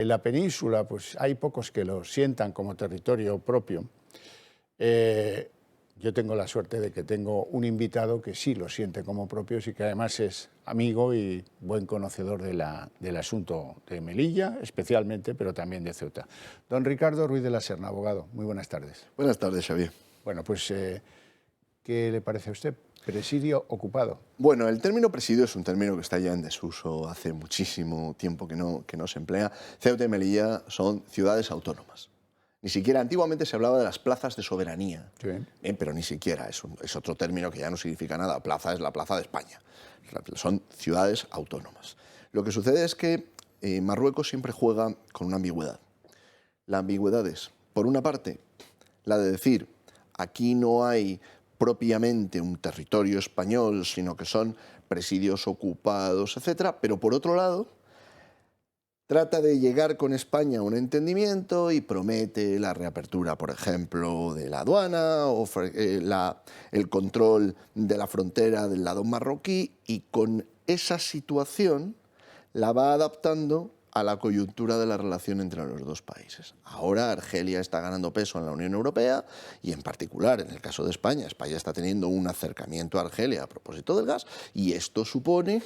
En la península, pues hay pocos que lo sientan como territorio propio. Yo tengo la suerte de que tengo un invitado que sí lo siente como propio y que además es amigo y buen conocedor del asunto de Melilla, especialmente, pero también de Ceuta. Don Ricardo Ruiz de la Serna, abogado. Muy buenas tardes. Buenas tardes, Xavier. Bueno, pues, ¿qué le parece a usted? Presidio ocupado. Bueno, el término presidio es un término que está ya en desuso, hace muchísimo tiempo que no se emplea. Ceuta y Melilla son ciudades autónomas. Ni siquiera, antiguamente se hablaba de las plazas de soberanía, Sí. pero ni siquiera, es otro término que ya no significa nada. Plaza es la plaza de España. Son ciudades autónomas. Lo que sucede es que Marruecos siempre juega con una ambigüedad. La ambigüedad es, por una parte, la de decir, aquí no hay propiamente un territorio español, sino que son presidios ocupados, etc. Pero por otro lado, trata de llegar con España a un entendimiento y promete la reapertura, por ejemplo, de la aduana, o el control de la frontera del lado marroquí, y con esa situación la va adaptando a la coyuntura de la relación entre los dos países. Ahora Argelia está ganando peso en la Unión Europea y en particular en el caso de España. España está teniendo un acercamiento a Argelia a propósito del gas y esto supone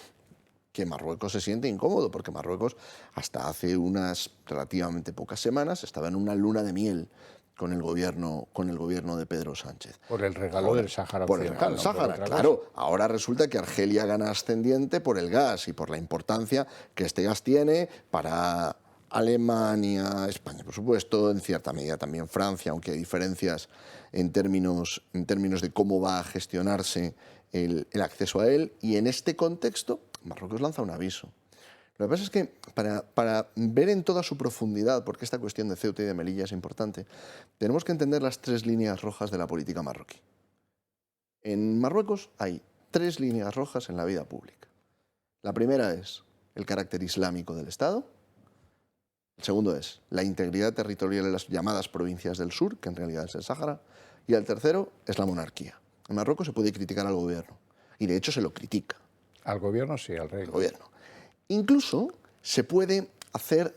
que Marruecos se siente incómodo porque Marruecos hasta hace unas relativamente pocas semanas estaba en una luna de miel con el gobierno de Pedro Sánchez. Por el regalo del Sáhara Por el Occidental. regalo del Sáhara, claro. Ahora resulta que Argelia gana ascendiente por el gas y por la importancia que este gas tiene para Alemania, España, por supuesto, en cierta medida también Francia, aunque hay diferencias en términos de cómo va a gestionarse el acceso a él. Y en este contexto, Marruecos lanza un aviso. Lo que pasa es que para ver en toda su profundidad, porque esta cuestión de Ceuta y de Melilla es importante, tenemos que entender las tres líneas rojas de la política marroquí. En Marruecos hay tres líneas rojas en la vida pública. La primera es el carácter islámico del Estado. El segundo es la integridad territorial de las llamadas provincias del sur, que en realidad es el Sáhara. Y el tercero es la monarquía. En Marruecos se puede criticar al gobierno, y de hecho se lo critica. Al gobierno sí, al rey. Al gobierno. Incluso se puede hacer,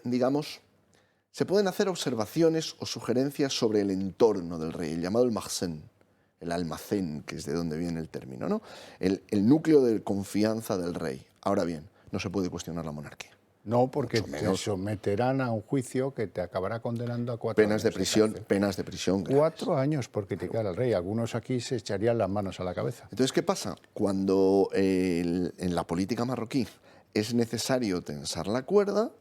se pueden hacer observaciones o sugerencias sobre el entorno del rey, el llamado el mahzen, el almacén, que es de donde viene el término, ¿no? El núcleo de confianza del rey. Ahora bien, no se puede cuestionar la monarquía. No, porque te someterán a un juicio que te acabará condenando a 4 años. Penas de prisión. 4 años por criticar al rey. Algunos aquí se echarían las manos a la cabeza. Entonces, ¿qué pasa? Cuando en la política marroquí es necesario tensar la cuerda,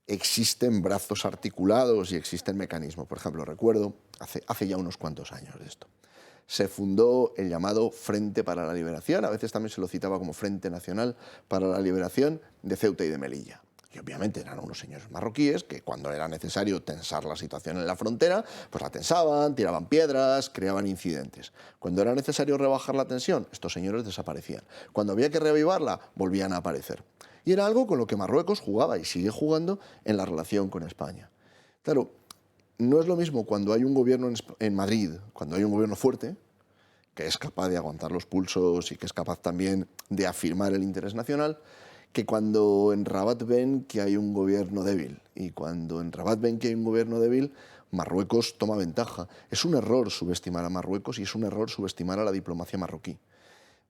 existen brazos articulados y existen mecanismos. Por ejemplo, recuerdo, hace ya unos cuantos años de esto, se fundó el llamado Frente para la Liberación, a veces también se lo citaba como Frente Nacional para la Liberación de Ceuta y de Melilla. Y obviamente eran unos señores marroquíes que cuando era necesario tensar la situación en la frontera, pues la tensaban, tiraban piedras, creaban incidentes. Cuando era necesario rebajar la tensión, estos señores desaparecían. Cuando había que reavivarla, volvían a aparecer. Y era algo con lo que Marruecos jugaba y sigue jugando en la relación con España. Claro, no es lo mismo cuando hay un gobierno en Madrid, cuando hay un gobierno fuerte, que es capaz de aguantar los pulsos y que es capaz también de afirmar el interés nacional, que cuando en Rabat ven que hay un gobierno débil. Y cuando en Rabat ven que hay un gobierno débil, Marruecos toma ventaja. Es un error subestimar a Marruecos y es un error subestimar a la diplomacia marroquí.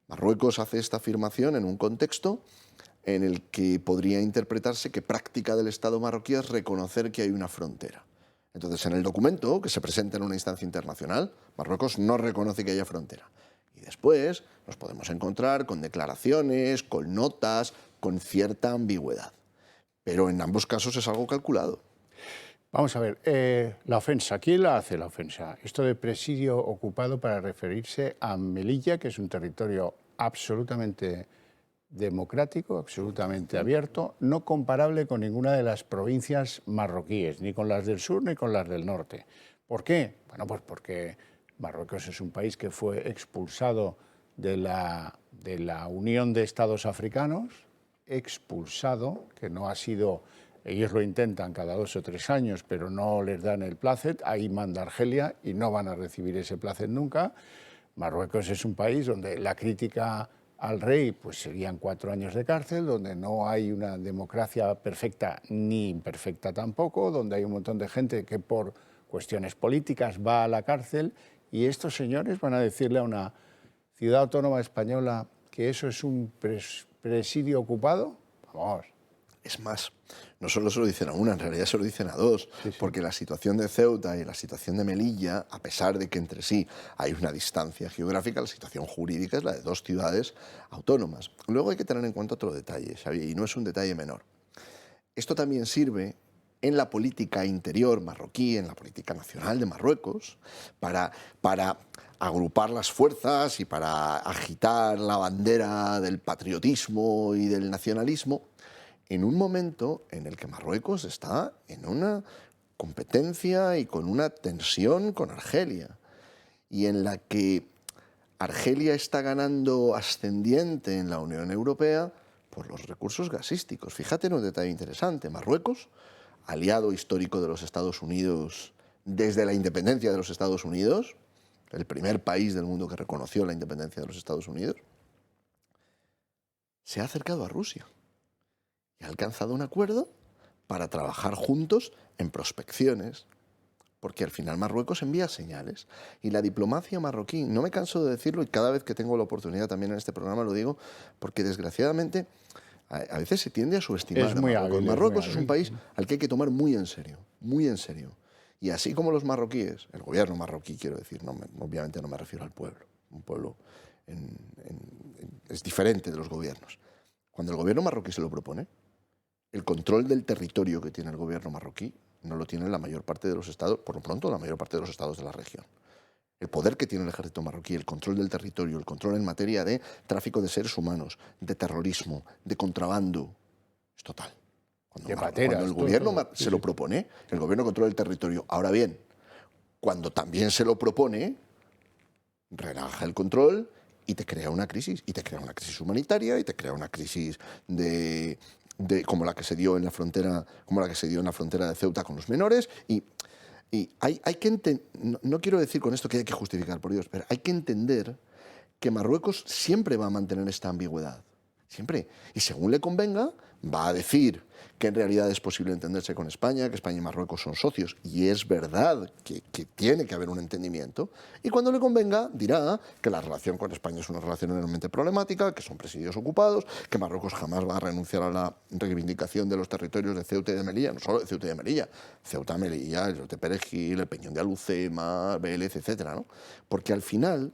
Marruecos hace esta afirmación en un contexto en el que podría interpretarse que práctica del Estado marroquí es reconocer que hay una frontera. Entonces, en el documento que se presenta en una instancia internacional, Marruecos no reconoce que haya frontera. Y después nos podemos encontrar con declaraciones, con notas, con cierta ambigüedad. Pero en ambos casos es algo calculado. Vamos a ver, la ofensa, ¿quién la hace la ofensa? Esto de presidio ocupado para referirse a Melilla, que es un territorio absolutamente democrático, absolutamente abierto, no comparable con ninguna de las provincias marroquíes, ni con las del sur ni con las del norte. ¿Por qué? Bueno, pues porque Marruecos es un país que fue expulsado de la Unión de Estados Africanos, expulsado, que no ha sido... Ellos lo intentan cada 2 o 3 años, pero no les dan el plácet. Ahí manda Argelia y no van a recibir ese plácet nunca. Marruecos es un país donde la crítica al rey, pues serían 4 años de cárcel, donde no hay una democracia perfecta ni imperfecta tampoco, donde hay un montón de gente que por cuestiones políticas va a la cárcel, y estos señores van a decirle a una ciudad autónoma española que eso es un presidio ocupado. Vamos. Es más, no solo se lo dicen a una, en realidad se lo dicen a dos, porque la situación de Ceuta y la situación de Melilla, a pesar de que entre sí hay una distancia geográfica, la situación jurídica es la de dos ciudades autónomas. Luego hay que tener en cuenta otro detalle, Xavier, y no es un detalle menor. Esto también sirve en la política interior marroquí, en la política nacional de Marruecos, para agrupar las fuerzas y para agitar la bandera del patriotismo y del nacionalismo, en un momento en el que Marruecos está en una competencia y con una tensión con Argelia, y en la que Argelia está ganando ascendiente en la Unión Europea por los recursos gasísticos. Fíjate en un detalle interesante, Marruecos, aliado histórico de los Estados Unidos desde la independencia de los Estados Unidos, el primer país del mundo que reconoció la independencia de los Estados Unidos, se ha acercado a Rusia. Ha alcanzado un acuerdo para trabajar juntos en prospecciones, porque al final Marruecos envía señales. Y la diplomacia marroquí, no me canso de decirlo y cada vez que tengo la oportunidad también en este programa lo digo, porque desgraciadamente a veces se tiende a subestimar a Marruecos. Marruecos es un país al que hay que tomar muy en serio, muy en serio. Y así como los marroquíes, el gobierno marroquí quiero decir, obviamente no me refiero al pueblo, un pueblo es diferente de los gobiernos. Cuando el gobierno marroquí se lo propone, el control del territorio que tiene el gobierno marroquí no lo tiene la mayor parte de los estados, por lo pronto la mayor parte de los estados de la región. El poder que tiene el ejército marroquí, el control del territorio, el control en materia de tráfico de seres humanos, de terrorismo, de contrabando, es total. Cuando el gobierno se lo propone, el gobierno controla el territorio. Ahora bien, cuando también se lo propone, relaja el control y te crea una crisis. Y te crea una crisis humanitaria y te crea una crisis como la que se dio en la frontera, de Ceuta con los menores, y hay que entender, no quiero decir con esto que hay que justificar, por Dios, pero hay que entender que Marruecos siempre va a mantener esta ambigüedad, siempre, y según le convenga, va a decir que en realidad es posible entenderse con España, que España y Marruecos son socios, y es verdad que tiene que haber un entendimiento, y cuando le convenga dirá que la relación con España es una relación enormemente problemática, que son presidios ocupados, que Marruecos jamás va a renunciar a la reivindicación de los territorios de Ceuta y de Melilla, no solo de Ceuta y de Melilla, Ceuta, Melilla, el de Perejil, el Peñón de Alucema, Vélez, etcétera, ¿no? Porque al final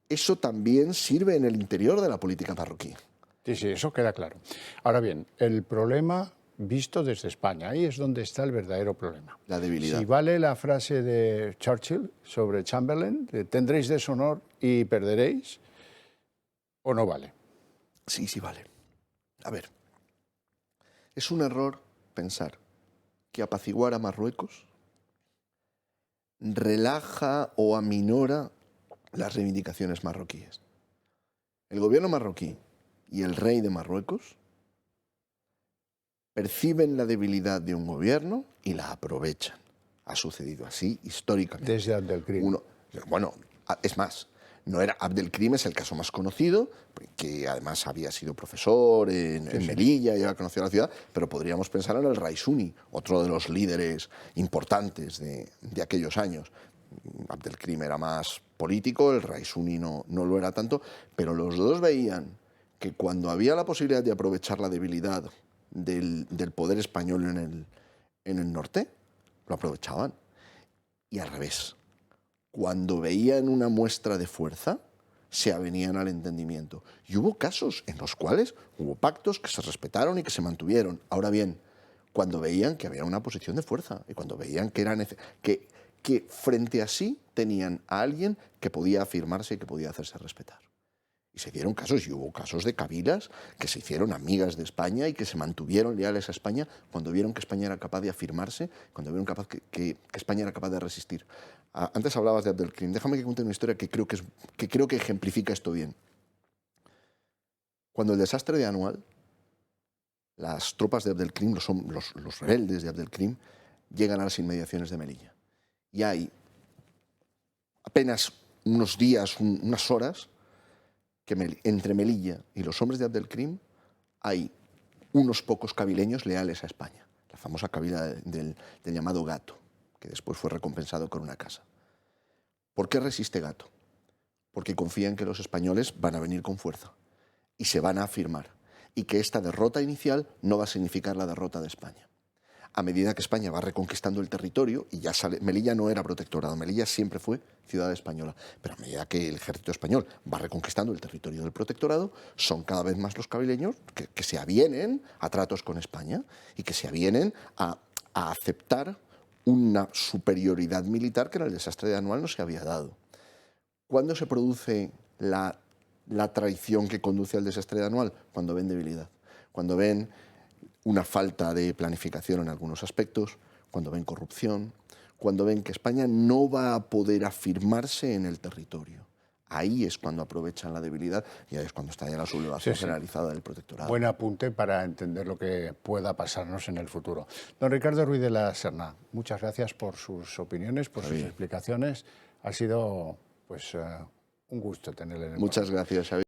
eso también sirve en el interior de la política marroquí. Sí, sí, eso queda claro. Ahora bien, el problema visto desde España, ahí es donde está el verdadero problema. La debilidad. Si vale la frase de Churchill sobre Chamberlain, de tendréis deshonor y perderéis, o no vale. Sí, sí vale. A ver, es un error pensar que apaciguar a Marruecos relaja o aminora las reivindicaciones marroquíes. El gobierno marroquí y el rey de Marruecos perciben la debilidad de un gobierno y la aprovechan. Ha sucedido así históricamente. Desde Abdelkrim. Bueno, es más, no era Abdelkrim, es el caso más conocido, que además había sido profesor en Melilla y había conocido la ciudad, pero podríamos pensar en el Raisuni, otro de los líderes importantes de aquellos años. Abdelkrim era más político, el Raisuni no lo era tanto, pero los dos veían que cuando había la posibilidad de aprovechar la debilidad del poder español en el norte, lo aprovechaban. Y al revés, cuando veían una muestra de fuerza, se avenían al entendimiento. Y hubo casos en los cuales hubo pactos que se respetaron y que se mantuvieron. Ahora bien, cuando veían que había una posición de fuerza y cuando veían que frente a sí tenían a alguien que podía afirmarse y que podía hacerse respetar. Y se dieron casos, y hubo casos de cabilas que se hicieron amigas de España y que se mantuvieron leales a España cuando vieron que España era capaz de afirmarse, cuando vieron que España era capaz de resistir. Antes hablabas de Abdelkrim. Déjame que cuente una historia que creo que ejemplifica esto bien. Cuando el desastre de Anual, las tropas de Abdelkrim, los rebeldes de Abdelkrim, llegan a las inmediaciones de Melilla. Y hay apenas unos días, unas horas, que entre Melilla y los hombres de Abdelkrim hay unos pocos cabileños leales a España. La famosa cabila del llamado Gato, que después fue recompensado con una casa. ¿Por qué resiste Gato? Porque confía en que los españoles van a venir con fuerza y se van a afirmar, y que esta derrota inicial no va a significar la derrota de España. A medida que España va reconquistando el territorio, y ya sale, Melilla no era protectorado, Melilla siempre fue ciudad española, pero a medida que el ejército español va reconquistando el territorio del protectorado, son cada vez más los cabileños que se avienen a tratos con España y que se avienen a aceptar una superioridad militar que en el desastre de Anual no se había dado. ¿Cuándo se produce la traición que conduce al desastre de Anual? Cuando ven debilidad, cuando ven una falta de planificación en algunos aspectos, cuando ven corrupción, cuando ven que España no va a poder afirmarse en el territorio. Ahí es cuando aprovechan la debilidad y ahí es cuando está ya la sublevación generalizada del protectorado. Buen apunte para entender lo que pueda pasarnos en el futuro. Don Ricardo Ruiz de la Serna, muchas gracias por sus opiniones, por sus explicaciones. Ha sido pues, un gusto tenerle en el programa. Muchas gracias, Xavi.